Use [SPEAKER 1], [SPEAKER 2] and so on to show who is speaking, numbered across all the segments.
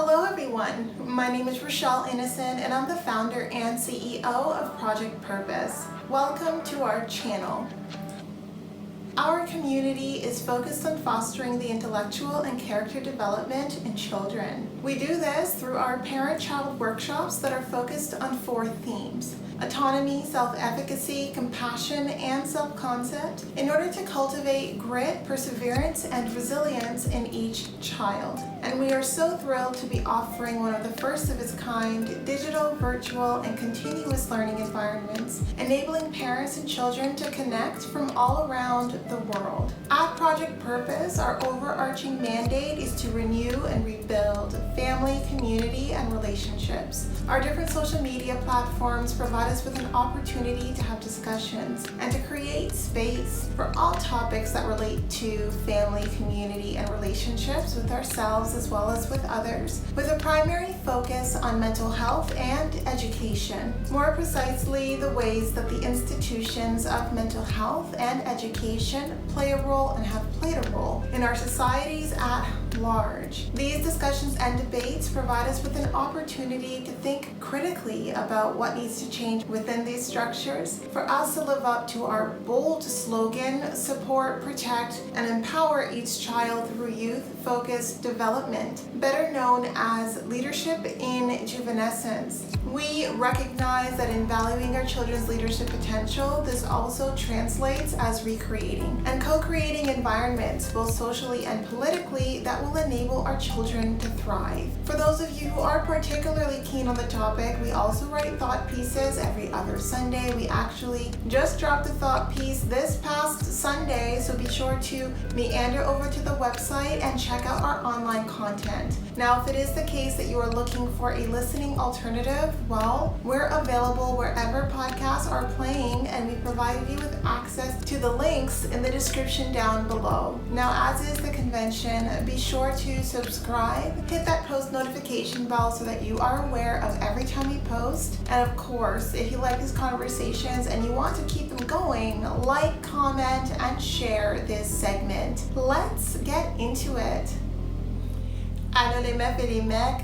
[SPEAKER 1] Hello everyone, my name is Rochelle Innocent and I'm the founder and CEO of Project Purpose. Welcome to our channel. Our community is focused on fostering the intellectual and character development in children. We do this through our parent-child workshops that are focused on 4 themes: autonomy, self-efficacy, compassion, and self-concept, in order to cultivate grit, perseverance, and resilience in each child. And we are so thrilled to be offering one of the first of its kind digital, virtual, and continuous learning environments, enabling parents and children to connect from all around the world. At Project Purpose, our overarching mandate is to renew and rebuild family, community, and relationships. Our different social media platforms provide us with an opportunity to have discussions and to create space for all topics that relate to family, community, and relationships with ourselves as well as with others, with a primary focus on mental health and education. More precisely, the ways that the institutions of mental health and education play a role and have played a role in our societies at large. These discussions and debates provide us with an opportunity to think critically about what needs to change within these structures for us to live up to our bold slogan: support, protect, and empower each child through youth-focused development, better known as leadership in juvenescence. We recognize that in valuing our children's leadership potential, this also translates as recreating and co-creating environments, both socially and politically, that will enable our children to thrive. For those of you who are particularly keen on the topic, we also write thought pieces every other Sunday. We actually just dropped a thought piece this past Sunday, so be sure to meander over to the website and check out our online content. Now, if it is the case that you are looking for a listening alternative, well, we're available wherever podcasts are playing, and we provide you with access to the links in the description down below. Now, as is the convention, be sure to subscribe, hit that post notification bell so that you are aware of every time we post. And of course, if you like these conversations and you want to keep them going, like, comment, and share this segment. Let's get into it.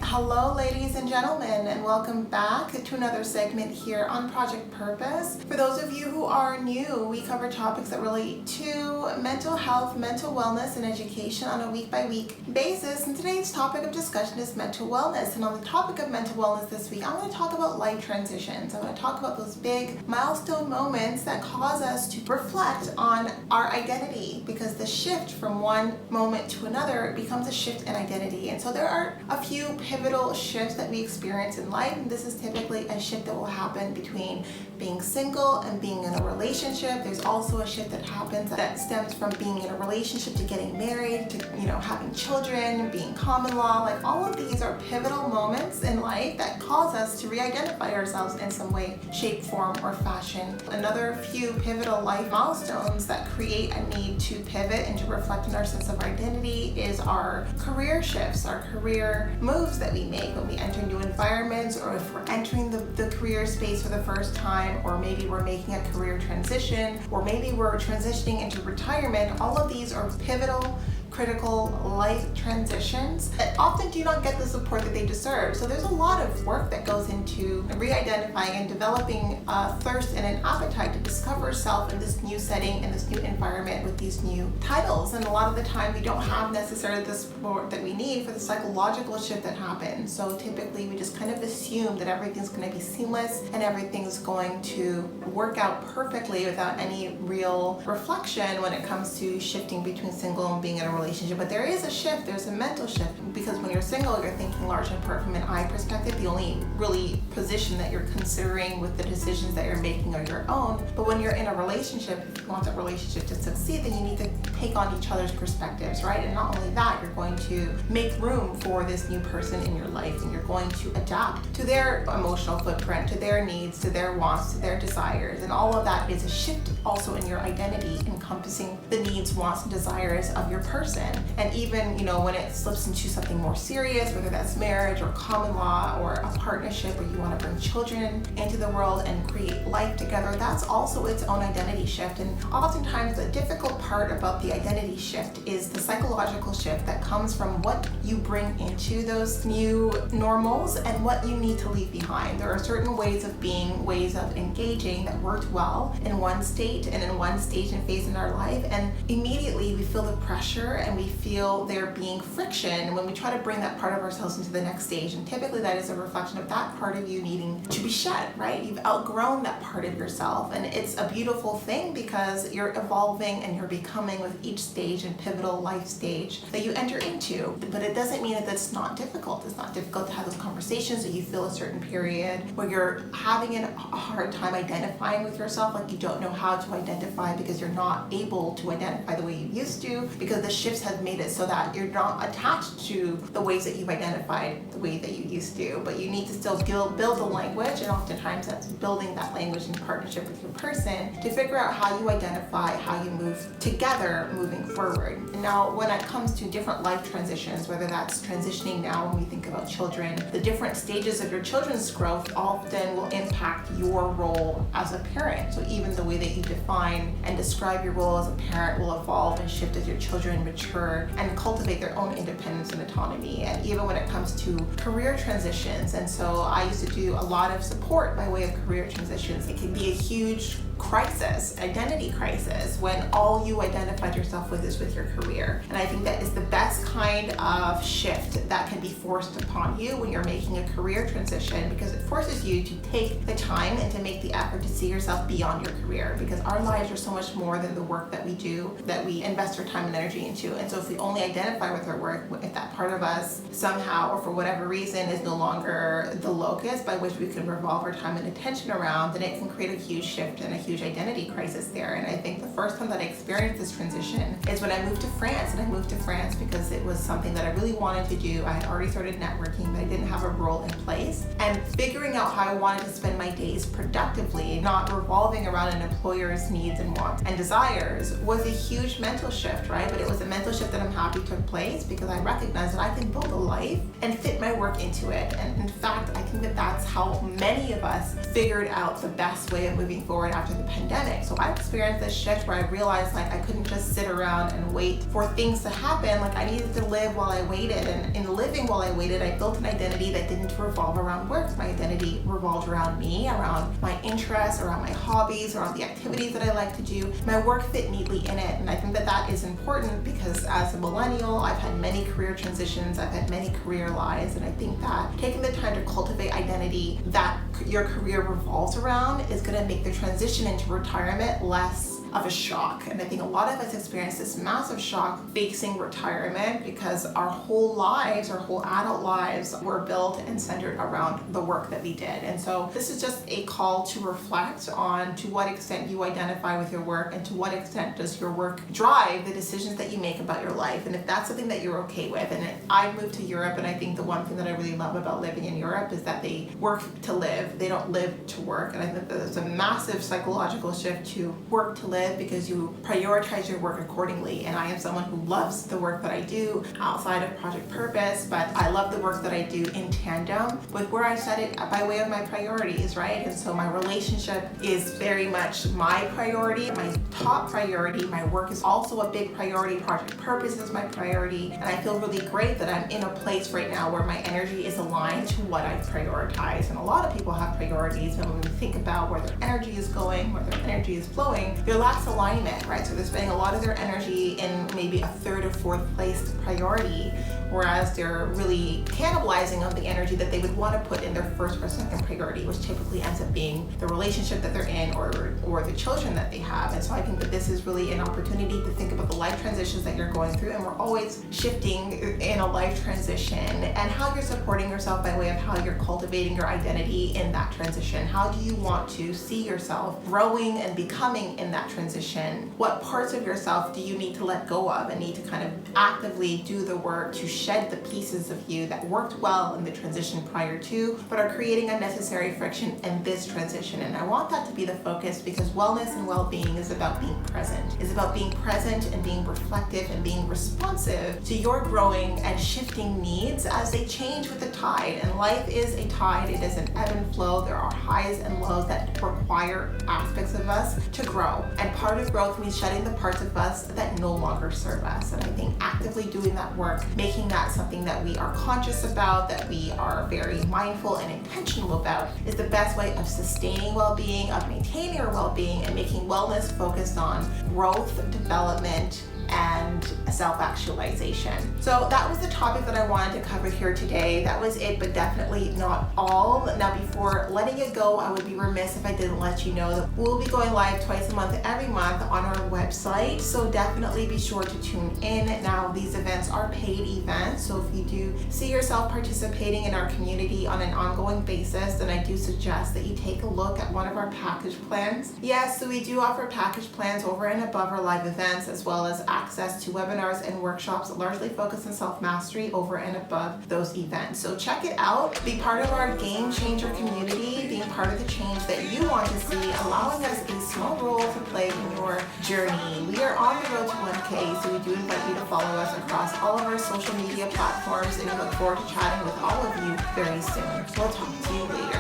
[SPEAKER 1] Hello ladies and gentlemen, and welcome back to another segment here on Project Purpose. For those of you who are new, we cover topics that relate to mental health, mental wellness, and education on a week-by-week basis. And today's topic of discussion is mental wellness. And on the topic of mental wellness this week, I'm going to talk about life transitions. I'm going to talk about those big milestone moments that cause us to reflect on our identity, because the shift from one moment to another becomes a shift in identity. And so there are a few pivotal shifts that we experience in life, and this is typically a shift that will happen between being single and being in a relationship. There's also a shift that happens that stems from being in a relationship to getting married, to having children, being common law. Like, all of these are pivotal moments in life that cause us to re-identify ourselves in some way, shape, form, or fashion. Another few pivotal life milestones that create a need to pivot and to reflect on our sense of identity is our career shifts, our career moves that we make when we enter new environments, or if we're entering the career space for the first time, or maybe we're making a career transition, or maybe we're transitioning into retirement. All of these are pivotal, critical life transitions that often do not get the support that they deserve. So there's a lot of work that goes into re-identifying and developing a thirst and an appetite to discover self in this new setting, in this new environment, with these new titles. And a lot of the time we don't have necessarily the support that we need for the psychological shift that happens. So typically we just kind of assume that everything's going to be seamless and everything's going to work out perfectly without any real reflection when it comes to shifting between single and being in a relationship. But there is a shift, there's a mental shift, because when you're single, you're thinking large and part from an I perspective. The only really position that you're considering with the decisions that you're making are your own. But when you're in a relationship, if you want that relationship to succeed, then you need to take on each other's perspectives, right? And not only that, you're going to make room for this new person in your life, and you're going to adapt to their emotional footprint, to their needs, to their wants, to their desires. And all of that is a shift also in your identity, encompassing the needs, wants, and desires of your person. person. And even, when it slips into something more serious, whether that's marriage or common law or a partnership where you want to bring children into the world and create life together, that's also its own identity shift. And oftentimes the difficult part about the identity shift is the psychological shift that comes from what you bring into those new normals and what you need to leave behind. There are certain ways of being, ways of engaging that worked well in one state and in one stage and phase in our life, and immediately we feel the pressure and we feel there being friction when we try to bring that part of ourselves into the next stage. And typically that is a reflection of that part of you needing to be shed, right? You've outgrown that part of yourself, and it's a beautiful thing because you're evolving and you're becoming with each stage and pivotal life stage that you enter into. But it doesn't mean that that's not difficult. It's not difficult to have those conversations that you feel a certain period where you're having a hard time identifying with yourself, like you don't know how to identify because you're not able to identify the way you used to, because the shifts have made it so that you're not attached to the ways that you've identified the way that you used to, but you need to still build a language, and oftentimes that's building that language in partnership with your person to figure out how you identify, how you move together moving forward. And now when it comes to different life transitions, whether that's transitioning now when we think about children, the different stages of your children's growth often will impact your role as a parent. So even the way that you define and describe your role as a parent will evolve and shift as your children mature and cultivate their own independence and autonomy. And even when it comes to career transitions, and so I used to do a lot of support by way of career transitions. It can be a huge crisis, identity crisis, when all you identified yourself with is with your career. And I think that is the best kind of shift that can be forced upon you when you're making a career transition, because it forces you to take the time and to make the effort to see yourself beyond your career, because our lives are so much more than the work that we do, that we invest our time and energy into. And so if we only identify with our work, if that part of us somehow or for whatever reason is no longer the locus by which we can revolve our time and attention around, then it can create a huge shift and a huge identity crisis there. And I think the first time that I experienced this transition is when I moved to France. And I moved to France because it was something that I really wanted to do. I had already started networking, but I didn't have a role in place. And figuring out how I wanted to spend my days productively, not revolving around an employer's needs and wants and desires, was a huge mental shift, right? But it was a mental shift that I'm happy took place because I recognized that I can build a life and fit my work into it. And in fact, I think that that's how many of us figured out the best way of moving forward after the pandemic. So I experienced this shift where I realized like I couldn't just sit around and wait for things to happen. Like I needed to live while I waited. And in living while I waited, I built an identity that didn't revolve around work. My identity revolved around me, around my interests, around my hobbies, around the activities that I like to do. My work fit neatly in it. And I think that that is important because as a millennial, I've had many career transitions, I've had many career lives, and I think that taking the time to cultivate identity that your career revolves around is going to make the transition into retirement less of a shock. And I think a lot of us experience this massive shock facing retirement because our whole lives, our whole adult lives were built and centered around the work that we did. And so this is just a call to reflect on to what extent you identify with your work and to what extent does your work drive the decisions that you make about your life. And if that's something that you're okay with, and I moved to Europe, and I think the one thing that I really love about living in Europe is that they work to live, they don't live to work. And I think that there's a massive psychological shift to work to live because you prioritize your work accordingly. And I am someone who loves the work that I do outside of Project Purpose, but I love the work that I do in tandem with where I set it by way of my priorities, right? And so my relationship is very much my priority, my top priority. My work is also a big priority. Project Purpose is my priority. And I feel really great that I'm in a place right now where my energy is aligned to what I prioritize. And a lot of people have priorities, and when we think about where their energy is going, where their energy is flowing, there lacks alignment, right? So they're spending a lot of their energy in maybe a third or fourth place priority, whereas they're really cannibalizing on the energy that they would want to put in their first or second priority, which typically ends up being the relationship that they're in or the children that they have. And so I think that this is really an opportunity to think about the life transitions that you're going through, and we're always shifting in a life transition, and how you're supporting yourself by way of how you're cultivating your identity in that transition. How do you want to see yourself growing and becoming in that transition? What parts of yourself do you need to let go of and need to kind of actively do the work to shed the pieces of you that worked well in the transition prior to, but are creating unnecessary friction in this transition. And I want that to be the focus, because wellness and well-being is about being present. It's about being present and being reflective and being responsive to your growing and shifting needs as they change with the tide. And life is a tide. It is an ebb and flow. There are highs and lows that require aspects of us to grow. And part of growth means shedding the parts of us that no longer serve us. And I think actively doing that work, making that something that we are conscious about, that we are very mindful and intentional about, is the best way of sustaining well-being, of maintaining our well-being, and making wellness focused on growth, development, and self-actualization. So that was the topic that I wanted to cover here today. That was it, but definitely not all. Now, before letting it go, I would be remiss if I didn't let you know that we'll be going live twice a month, every month on our website. So definitely be sure to tune in. Now, these events are paid events. So if you do see yourself participating in our community on an ongoing basis, then I do suggest that you take a look at one of our package plans. Yes, so we do offer package plans over and above our live events, as well as access to webinars and workshops largely focused on self-mastery over and above those events. So check it out, be part of our game changer community, being part of the change that you want to see, allowing us a small role to play in your journey. We are on the road to 1K, so we do invite you to follow us across all of our social media platforms, and we look forward to chatting with all of you very soon. We'll talk to you later.